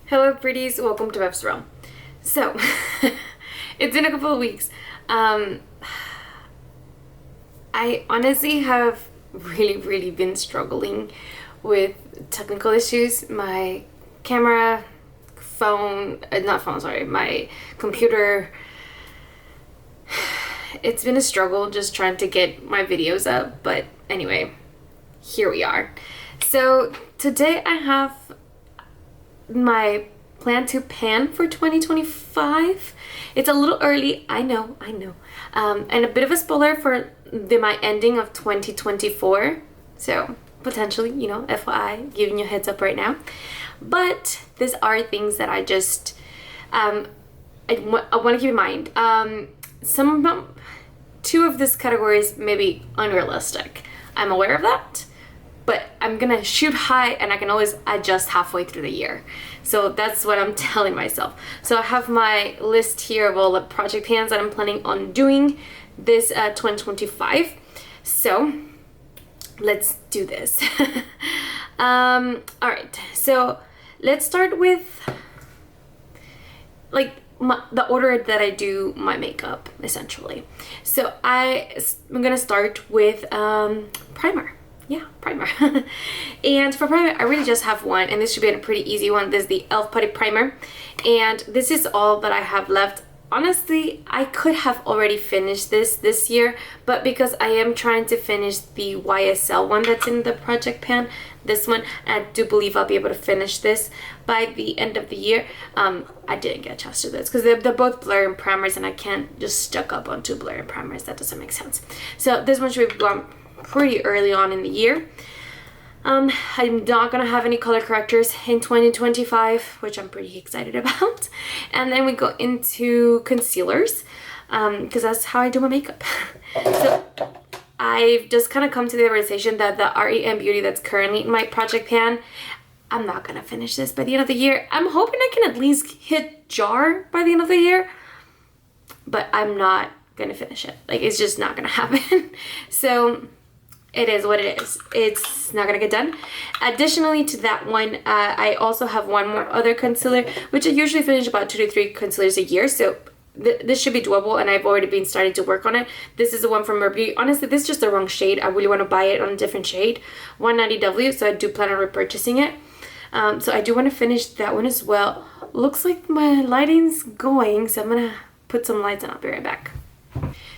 Hello pretties, welcome to Web's Realm. So, it's been a couple of weeks. I honestly have really been struggling with technical issues. My camera, my computer. It's been a struggle just trying to get my videos up, but anyway, here we are. So, today I have my plan to pan for 2025. It's a little early, I know, and a bit of a spoiler for my ending of 2024. So potentially, FYI, giving you a heads up right now. But these are things that I just I want to keep in mind. Two of these categories may be unrealistic. I'm aware of that, but I'm gonna shoot high and I can always adjust halfway through the year. So that's what I'm telling myself. So I have my list here of all the project pans that I'm planning on doing this 2025. So let's do this. All right, so let's start with the order that I do my makeup, essentially. So I'm gonna start with primer. Yeah, primer. And for primer, I really just have one, and this should be a pretty easy one. This is the e.l.f. Putty Primer, and this is all that I have left. Honestly, I could have already finished this year, but because I am trying to finish the YSL one that's in the project pan, this one, I do believe I'll be able to finish this by the end of the year. I didn't get a chance to do this because they're both blur and primers, and I can't just stuck up on two blur and primers. That doesn't make sense. So this one should be gone pretty early on in the year. I'm not gonna have any color correctors in 2025, which I'm pretty excited about. And then we go into concealers, because that's how I do my makeup. So I've just kind of come to the realization that the REM Beauty that's currently in my project pan, I'm not gonna finish this by the end of the year. I'm hoping I can at least hit jar by the end of the year, but I'm not gonna finish it. It's just not gonna happen. So it is what it is. It's not gonna get done. Additionally to that one, I also have one more other concealer, which I usually finish about 2 to 3 concealers a year. So this should be doable, and I've already been starting to work on it. This is the one from Beauty. Honestly, this is just the wrong shade. I really want to buy it on a different shade, 190W. So I do plan on repurchasing it. So I do want to finish that one as well. Looks like my lighting's going, so I'm gonna put some lights on. I'll be right back.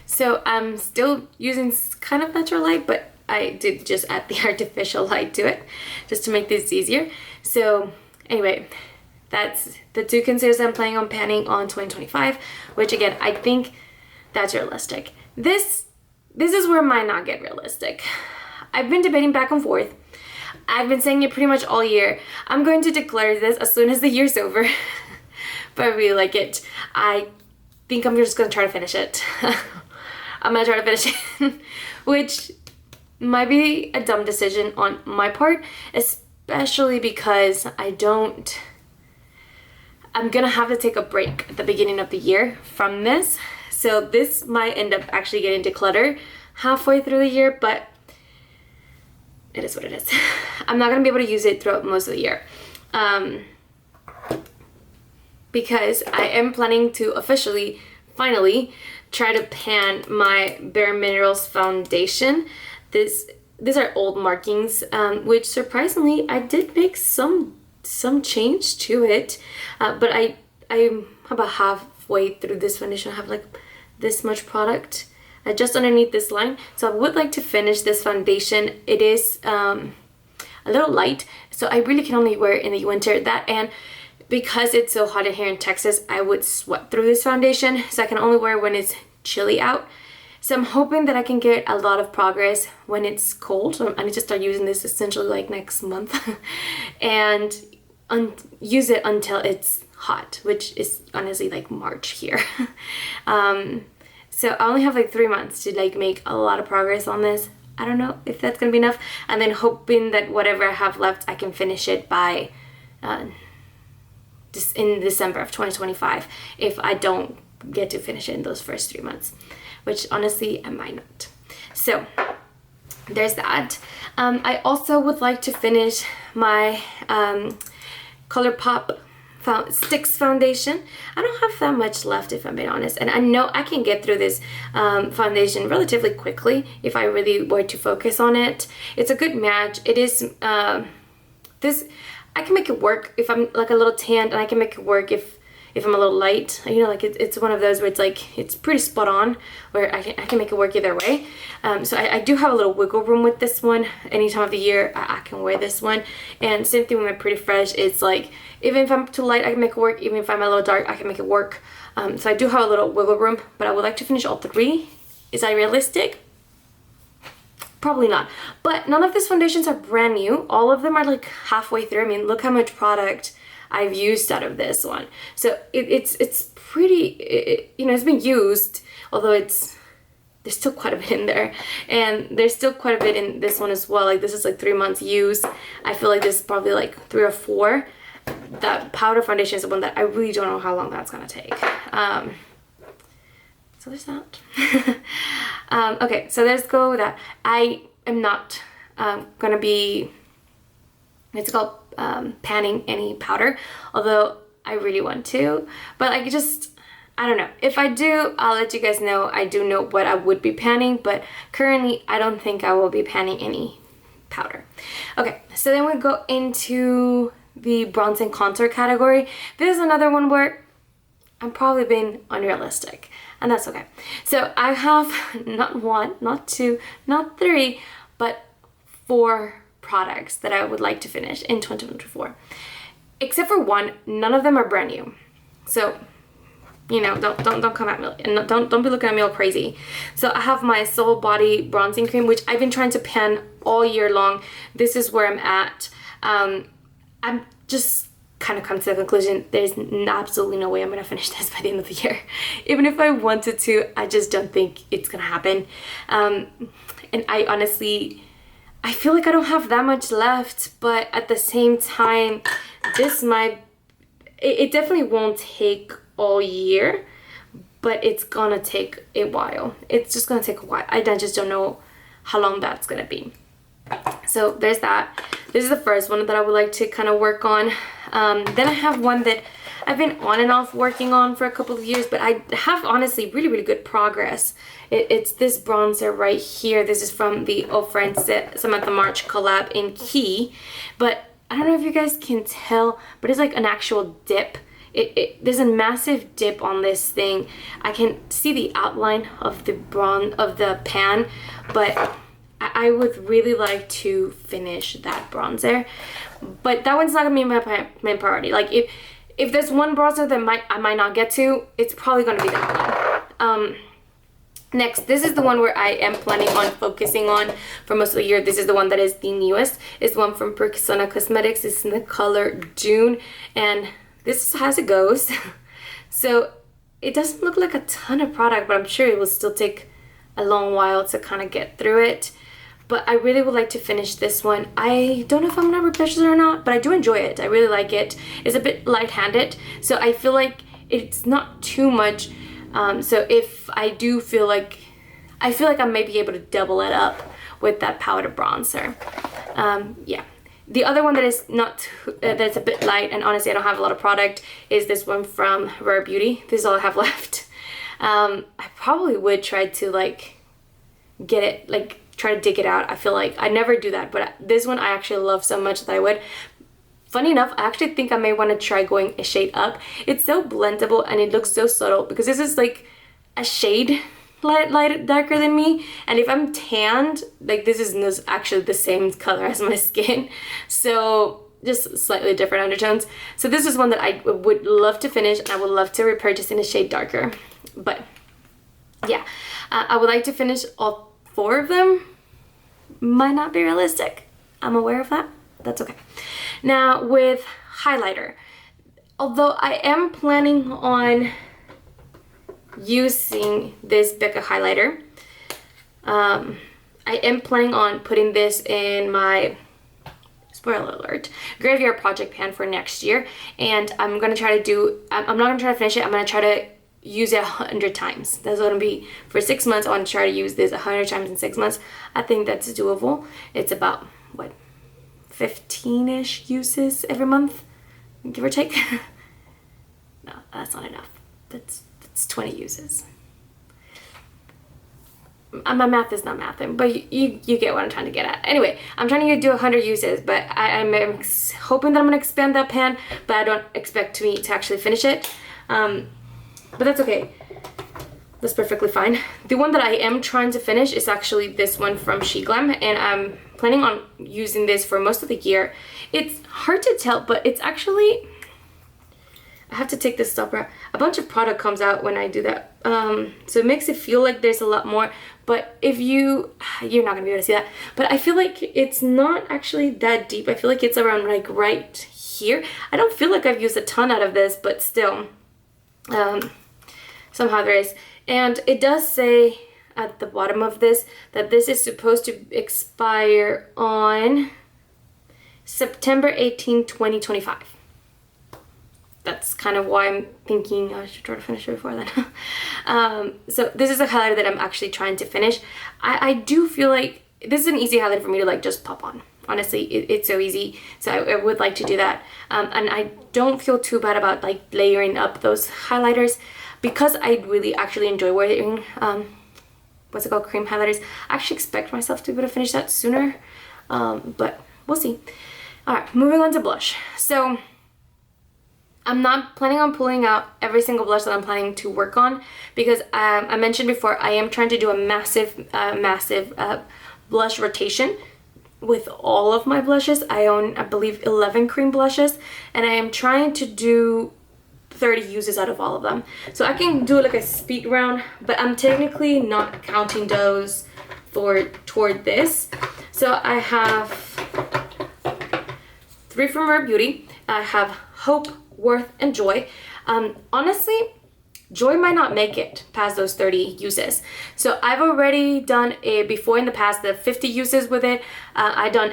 So I'm still using kind of natural light, but I did just add the artificial light to it just to make this easier. So anyway, that's the two concealers I'm planning on panning on 2025, which again, I think that's realistic. This is where it might not get realistic. I've been debating back and forth. I've been saying it pretty much all year. I'm going to declare this as soon as the year's over, but I really like it. I think I'm just gonna try to finish it. I'm gonna try to finish it, which might be a dumb decision on my part, especially because I'm gonna have to take a break at the beginning of the year from this. So this might end up actually getting decluttered halfway through the year, but it is what it is. I'm not gonna be able to use it throughout most of the year. Because I am planning to officially, finally, try to pan my Bare Minerals foundation. These are old markings, which surprisingly I did make some change to it, but I'm about halfway through this foundation. I have this much product just underneath this line, so I would like to finish this foundation. It is a little light, so I really can only wear it in the winter. That, and because it's so hot in here in Texas, I would sweat through this foundation, so I can only wear it when it's chilly out. So I'm hoping that I can get a lot of progress when it's cold. So I need to start using this essentially next month and use it until it's hot, which is honestly March here. So I only have 3 months to make a lot of progress on this. I don't know if that's gonna be enough. And then hoping that whatever I have left, I can finish it by in December of 2025 if I don't get to finish it in those first 3 months, which honestly I might not. So there's that. I also would like to finish my ColourPop Sticks foundation. I don't have that much left, if I'm being honest, and I know I can get through this foundation relatively quickly if I really were to focus on it. It's a good match. It is this, I can make it work if I'm like a little tanned, and I can make it work if I'm a little light. You know, like it's one of those where it's like it's pretty spot on, where I can make it work either way. So I do have a little wiggle room with this one. Any time of the year I can wear this one. And same thing with my Pretty Fresh. It's like even if I'm too light I can make it work, even if I'm a little dark I can make it work. So I do have a little wiggle room, but I would like to finish all three. Is that realistic? Probably not. But none of these foundations are brand new. All of them are like halfway through. I mean, look how much product I've used out of this one. So it's pretty, you know, it's been used, although there's still quite a bit in there. And there's still quite a bit in this one as well. Like this is like 3 months used. I feel like this is probably like 3 or 4. That powder foundation is the one that I really don't know how long that's gonna take. So there's that. Okay, so let's go with that. I am not gonna be, it's called panning any powder, although I really want to, but I don't know. If I do, I'll let you guys know. I do know what I would be panning, but currently I don't think I will be panning any powder. Okay, so then we go into the bronze and contour category. This is another one where I'm probably being unrealistic, and that's okay. So I have not 1, not 2, not 3, but 4 products that I would like to finish in 2024. Except for one, none of them are brand new. So, you know, don't come at me and don't be looking at me all crazy. So I have my Soul Body bronzing cream, which I've been trying to pan all year long. This is where I'm at. I'm just kind of come to the conclusion there's absolutely no way I'm gonna finish this by the end of the year. Even if I wanted to, I just don't think it's gonna happen. And I honestly, I feel like I don't have that much left, but at the same time, it definitely won't take all year, but it's gonna take a while. It's just gonna take a while. I just don't know how long that's gonna be. So there's that. This is the first one that I would like to kind of work on. Then I have one that I've been on and off working on for a couple of years, but I have honestly really, really good progress. It's this bronzer right here. This is from the Oh Friends Samantha March collab in Key. But I don't know if you guys can tell, but it's like an actual dip. There's a massive dip on this thing. I can see the outline of the pan, but I would really like to finish that bronzer. But that one's not gonna be my main priority. Like if there's one bronzer that I might not get to, it's probably gonna be that one. Next, this is the one where I am planning on focusing on for most of the year. This is the one that is the newest. It's one from Persona Cosmetics. It's in the color June, and this is as it goes. So it doesn't look like a ton of product, but I'm sure it will still take a long while to kind of get through it. But I really would like to finish this one. I don't know if I'm gonna repurchase it or not, but I do enjoy it. I really like it. It's a bit light-handed, so I feel like it's not too much. So if I do feel like, I may be able to double it up with that powder bronzer. Yeah. The other one that is that's a bit light, and honestly I don't have a lot of product, is this one from Rare Beauty. This is all I have left. I probably would try to like get it, like try to dig it out. I feel like I never do that, but this one I actually love so much that I would. Funny enough, I actually think I may want to try going a shade up. It's so blendable and it looks so subtle because this is like a shade light darker than me, and if I'm tanned, like this is actually the same color as my skin, so just slightly different undertones. So this is one that I would love to finish, and I would love to repurchase in a shade darker. But yeah, I would like to finish all 4 of them. Might not be realistic, I'm aware of that. That's okay. Now with highlighter, although I am planning on using this Becca highlighter, I am planning on putting this in my, spoiler alert, graveyard project pan for next year, and I'm gonna try to do, I'm not gonna try to finish it, I'm gonna try to use it 100 times. That's what it'll be for 6 months. I want to try to use this 100 times in 6 months. I think that's doable. It's about what, 15-ish uses every month, give or take. That's not enough. That's 20 uses. My math is not mathing, but you get what I'm trying to get at. Anyway, I'm trying to do 100 uses, but I'm hoping that I'm gonna expand that pan, but I don't expect me to actually finish it. But that's okay. That's perfectly fine. The one that I am trying to finish is actually this one from SheGlam, and I'm planning on using this for most of the year. It's hard to tell, but it's actually, I have to take this stopper. A bunch of product comes out when I do that. So it makes it feel like there's a lot more, but if you're not gonna be able to see that, but I feel like it's not actually that deep. I feel like it's around like right here. I don't feel like I've used a ton out of this, but still, somehow there is. And it does say at the bottom of this that this is supposed to expire on September 18, 2025. That's kind of why I'm thinking I should try to finish it before then. So this is a highlighter that I'm actually trying to finish. I do feel like this is an easy highlighter for me to like just pop on. Honestly, it's so easy. So I would like to do that. And I don't feel too bad about like layering up those highlighters because I really actually enjoy wearing, what's it called, cream highlighters. I actually expect myself to be able to finish that sooner, but we'll see. All right, moving on to blush. So I'm not planning on pulling out every single blush that I'm planning to work on because I mentioned before I am trying to do a massive blush rotation with all of my blushes. I own, I believe, 11 cream blushes, and I am trying to do 30 uses out of all of them. So I can do like a speed round, but I'm technically not counting those toward this. So I have 3 from Rare Beauty. I have Hope, Worth, and Joy. Honestly, Joy might not make it past those 30 uses. So I've already done before in the past the 50 uses with it. I've done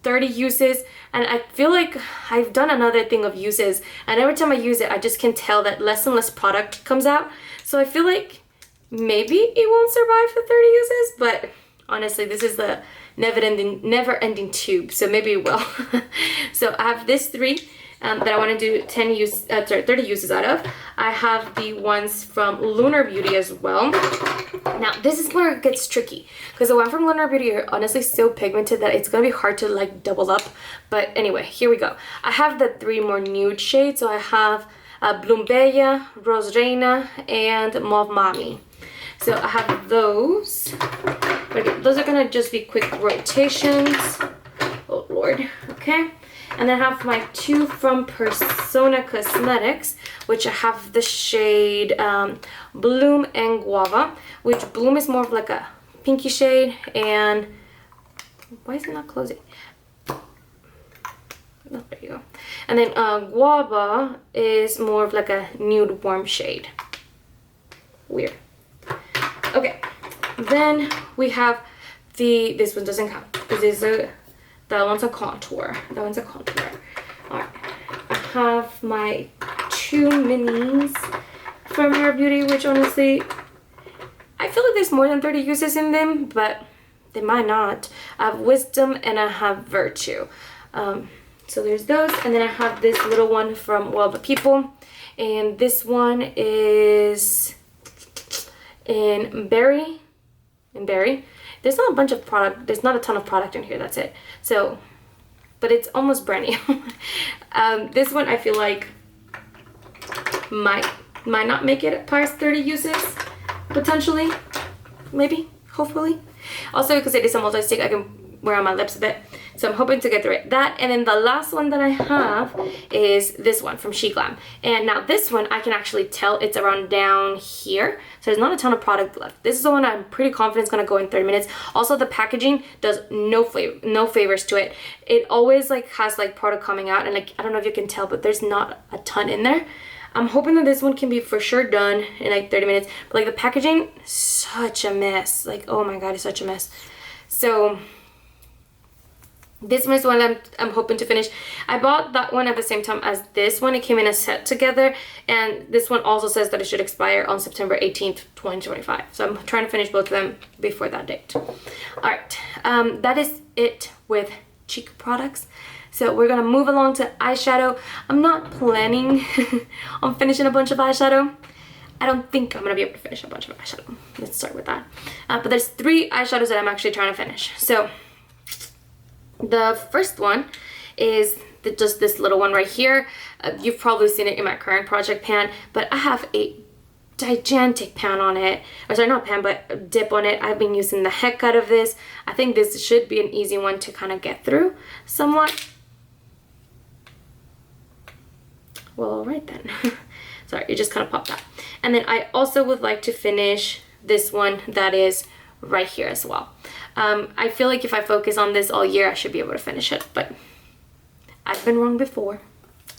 30 uses, and I feel like I've done another thing of uses, and every time I use it I just can tell that less and less product comes out. So I feel like maybe it won't survive for 30 uses, but honestly this is the never-ending tube, so maybe it will. So I have this 3 that I want to do 30 uses out of. I have the ones from Lunar Beauty as well. Now this is where it gets tricky because the one from Lunar Beauty are honestly so pigmented that it's gonna be hard to like double up. But anyway, here we go. I have the 3 more nude shades. So I have Bloom Bella, Rose Reina, and Mauve Mami. So I have those. Okay, those are gonna just be quick rotations. Oh Lord, okay. And then I have my 2 from Persona Cosmetics, which I have the shade Bloom and Guava, which Bloom is more of like a pinky shade, and why is it not closing? Oh, there you go. And then Guava is more of like a nude warm shade. Weird. Okay, then we have this one doesn't count because this is that one's a contour. That one's a contour. Alright. I have my 2 minis from Rare Beauty, which honestly, I feel like there's more than 30 uses in them, but they might not. I have Wisdom and I have Virtue. So there's those. And then I have this little one from Well the People. And this one is in Berry. There's not a bunch of product, there's not a ton of product in here, that's it. So, but it's almost brand new. This one I feel like might not make it past 30 uses, potentially, maybe, hopefully. Also because it is a multi-stick, I can wear on my lips a bit. So I'm hoping to get through it. That, and then the last one that I have is this one from SheGlam. And now this one, I can actually tell it's around down here. So there's not a ton of product left. This is the one I'm pretty confident is gonna go in 30 minutes. Also, the packaging does no favors to it. It always like has like product coming out, and like, I don't know if you can tell, but there's not a ton in there. I'm hoping that this one can be for sure done in like 30 minutes. But like the packaging, such a mess. Like, oh my God, it's such a mess. So this one is one I'm hoping to finish. I bought that one at the same time as this one. It came in a set together, and this one also says that it should expire on September 18th, 2025. So I'm trying to finish both of them before that date. All right, that is it with cheek products. So we're gonna move along to eyeshadow. I'm not planning on finishing a bunch of eyeshadow. I don't think I'm gonna be able to finish a bunch of eyeshadow. Let's start with that. But there's 3 eyeshadows that I'm actually trying to finish. So the first one is just this little one right here. You've probably seen it in my current project pan, but I have a gigantic pan on it, or sorry, not pan, but dip on it. I've been using the heck out of this. I think this should be an easy one to kind of get through somewhat. Well, all right then. Sorry, it just kind of popped out. And then I also would like to finish this one that is right here as well. I feel like if I focus on this all year, I should be able to finish it, but I've been wrong before.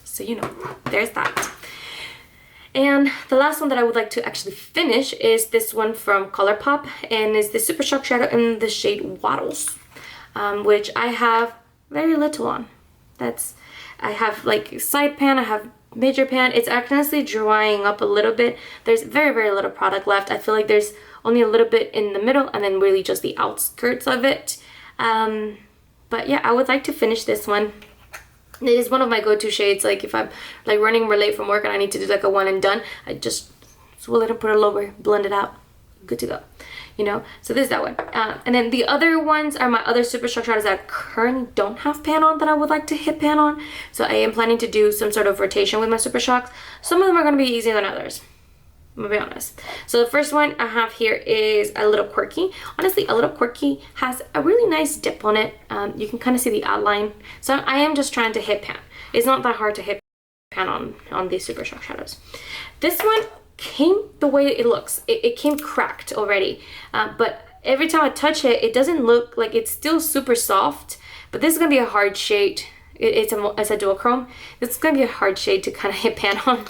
So, you know, there's that. And the last one that I would like to actually finish is this one from ColourPop, and is the Super Shock Shadow in the shade Waddles, which I have very little on. I have like side pan, I have major pan. It's honestly drying up a little bit. There's very, very little product left. I feel like there's only a little bit in the middle and then really just the outskirts of it. But yeah, I would like to finish this one. It is one of my go-to shades. Like if I'm like running late from work and I need to do like a one and done, I just swirl it and put it over, blend it out, good to go. You know, so this is that one. And then the other ones are my other Super Shock shadows that I currently don't have pan on that I would like to hit pan on. So I am planning to do some sort of rotation with my Super Shocks. Some of them are going to be easier than others, I'm gonna be honest. So the first one I have here is A Little Quirky. Honestly, A Little Quirky has a really nice dip on it. You can kind of see the outline. So I am just trying to hit pan. It's not that hard to hit pan on these Super Shock shadows. This one came the way it looks. It came cracked already. But every time I touch it, it doesn't look like it's still super soft. But this is gonna be a hard shade. It's a duochrome. This is gonna be a hard shade to kind of hit pan on,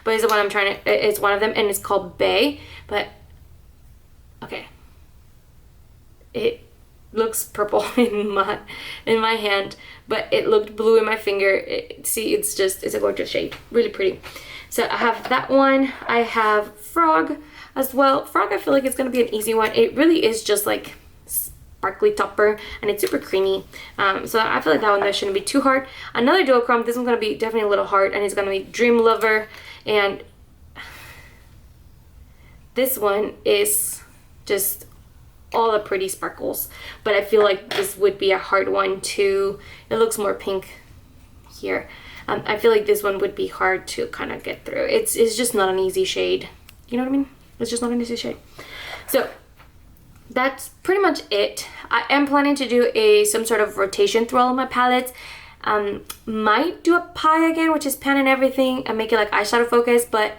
but it's the one I'm trying to. It's one of them, and it's called Bay. But okay, it looks purple in my hand, but it looked blue in my finger. See, it's a gorgeous shade, really pretty. So I have that one. I have Frog as well. Frog, I feel like it's gonna be an easy one. It really is just like sparkly topper, and it's super creamy. So I feel like that one shouldn't be too hard. Another duochrome, this one's gonna be definitely a little hard, and it's gonna be Dream Lover, and this one is just all the pretty sparkles, but I feel like this would be a hard one to, it looks more pink here. I feel like this one would be hard to kind of get through. It's just not an easy shade. You know what I mean? It's just not an easy shade. So that's pretty much it. I am planning to do some sort of rotation through all of my palettes. Might do a pie again, which is pan and everything, and make it like eyeshadow focus, but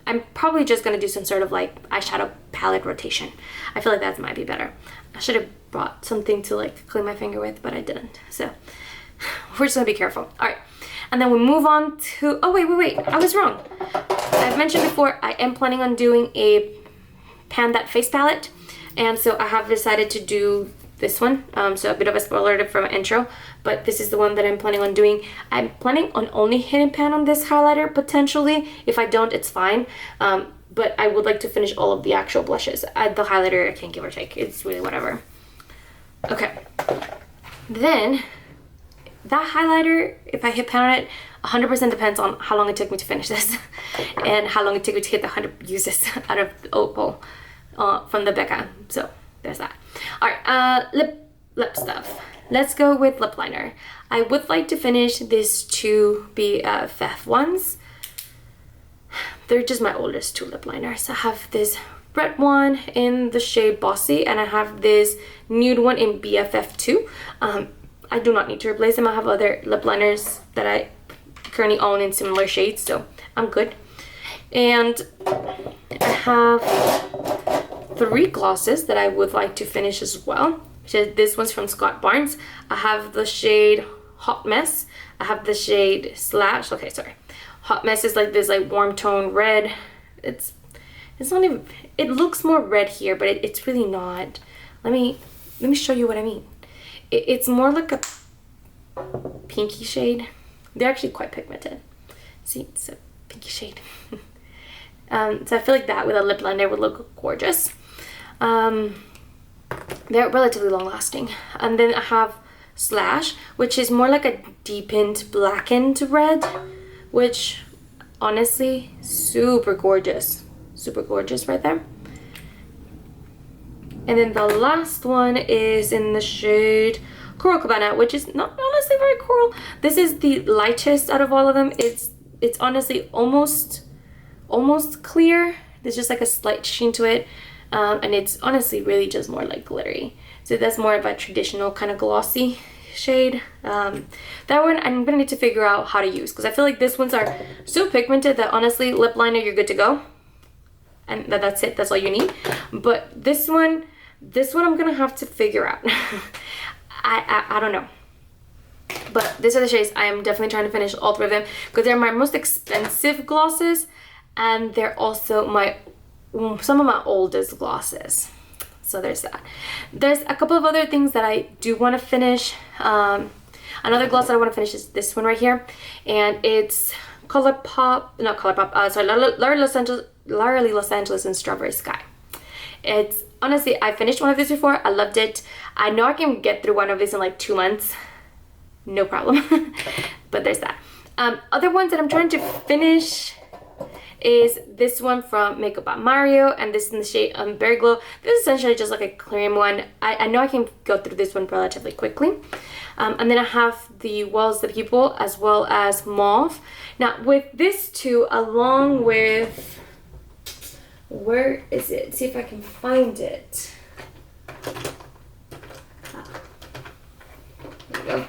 I'm probably just gonna do some sort of like eyeshadow palette rotation. I feel like that might be better. I should have brought something to like clean my finger with, but I didn't. So we're just gonna be careful. All right, and then we move on to, oh wait, I was wrong. I've mentioned before, I am planning on doing a Pan That Face palette. And so I have decided to do this one. So a bit of a spoiler from an intro, but this is the one that I'm planning on doing. I'm planning on only hitting pan on this highlighter potentially. If I don't, it's fine. But I would like to finish all of the actual blushes. The highlighter I can give or take. It's really whatever. Okay. Then that highlighter, if I hit pan on it, 100% depends on how long it took me to finish this and how long it took me to get the 100 uses out of the Opal. From the Becca, so there's that. All right, lip stuff. Let's go with lip liner. I would like to finish these two BFF ones. They're just my oldest 2 lip liners. I have this red one in the shade Bossy, and I have this nude one in BFF2. I do not need to replace them. I have other lip liners that I currently own in similar shades, so I'm good. And I have 3 glosses that I would like to finish as well. This one's from Scott Barnes. I have the shade Hot Mess. I have the shade Slash. Okay, sorry. Hot Mess is like this like warm tone red. It's not even, it looks more red here, but it's really not. Let me show you what I mean. It's more like a pinky shade. They're actually quite pigmented. See, it's a pinky shade. So I feel like that with a lip liner would look gorgeous. They're relatively long lasting. And then I have Slash, which is more like a deepened blackened red, which honestly, super gorgeous right there. And then the last one is in the shade Coral Cabana, which is not honestly very coral. This is the lightest out of all of them. It's honestly almost clear. There's just like a slight sheen to it, and it's honestly really just more like glittery. So that's more of a traditional kind of glossy shade. That one I'm gonna need to figure out how to use, because I feel like these ones are so pigmented that honestly, lip liner, you're good to go, and that's it. That's all you need. But this one I'm gonna have to figure out. I don't know. But these are the shades I am definitely trying to finish, all three of them, because they're my most expensive glosses, and they're also some of my oldest glosses. So there's that. There's a couple of other things that I do want to finish. Another gloss that I want to finish is this one right here, and it's Larry Los Angeles and Strawberry Sky. It's honestly, I finished one of these before. I loved it. I know I can get through one of these in like 2 months, no problem. But there's that. Other ones that I'm trying to finish is this one from Makeup by Mario, and this is in the shade Berry Glow. This is essentially just like a cream one. I know I can go through this one relatively quickly. And then I have the Walls the People as well as Mauve. Now with this two, along with, where is it? See if I can find it. There we go.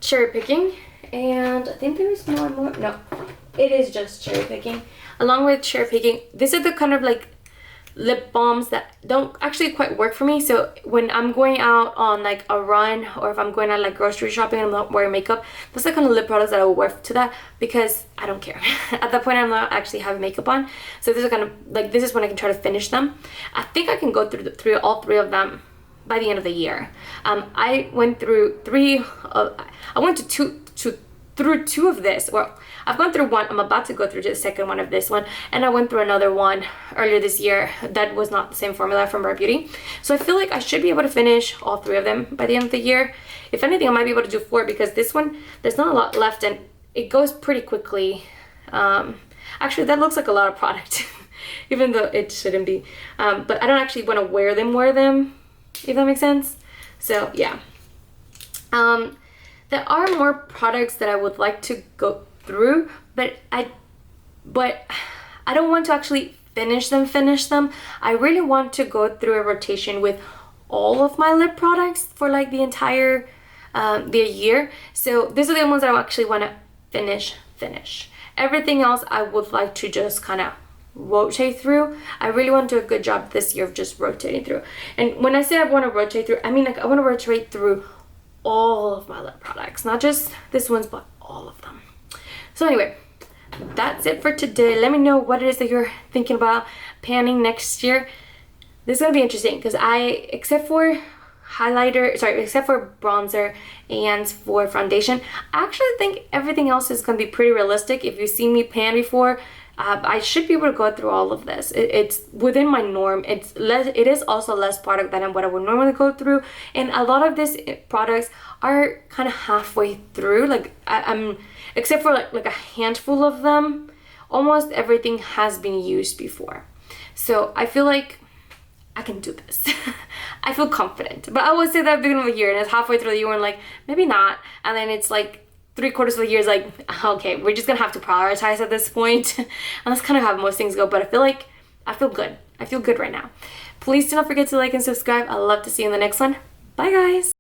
Cherry Picking, and I think there is more. No, it is just Cherry Picking. Along with Cherry Picking, these are the kind of like lip balms that don't actually quite work for me. So when I'm going out on like a run, or if I'm going out like grocery shopping and I'm not wearing makeup, that's the kind of lip products that I will wear to that, because I don't care. At that point, I'm not actually having makeup on. So this is kind of like, this is when I can try to finish them. I think I can go through all three of them by the end of the year. I went through through two of this. Well, I've gone through one. I'm about to go through the second one of this one, and I went through another one earlier this year that was not the same formula from Rare Beauty. So I feel like I should be able to finish all three of them by the end of the year. If anything, I might be able to do 4, because this one, there's not a lot left and it goes pretty quickly. Actually, that looks like a lot of product, even though it shouldn't be. But I don't actually want to wear them, if that makes sense. So yeah. There are more products that I would like to go through, but I don't want to actually finish them. I really want to go through a rotation with all of my lip products for like the entire the year. So these are the ones that I actually want to finish. Everything else I would like to just kind of rotate through. I really want to do a good job this year of just rotating through. And when I say I want to rotate through, I mean like I want to rotate through all of my lip products, not just this ones, but all of them. So anyway, that's it for today. Let me know what it is that you're thinking about panning next year. This is gonna be interesting, because except for bronzer and for foundation, I actually think everything else is gonna be pretty realistic. If you've seen me pan before, I should be able to go through all of this. It's within my norm. It is also less product than what I would normally go through, and a lot of these products are kind of halfway through. Like I'm except for like a handful of them, almost everything has been used before. So I feel like I can do this. I feel confident. But I would say that at the beginning of the year, and it's halfway through the year and like maybe not, and then it's like 3/4 of the year is like, okay, we're just gonna have to prioritize at this point. And that's kind of how most things go. But I feel good. I feel good right now. Please do not forget to like and subscribe. I'd love to see you in the next one. Bye guys.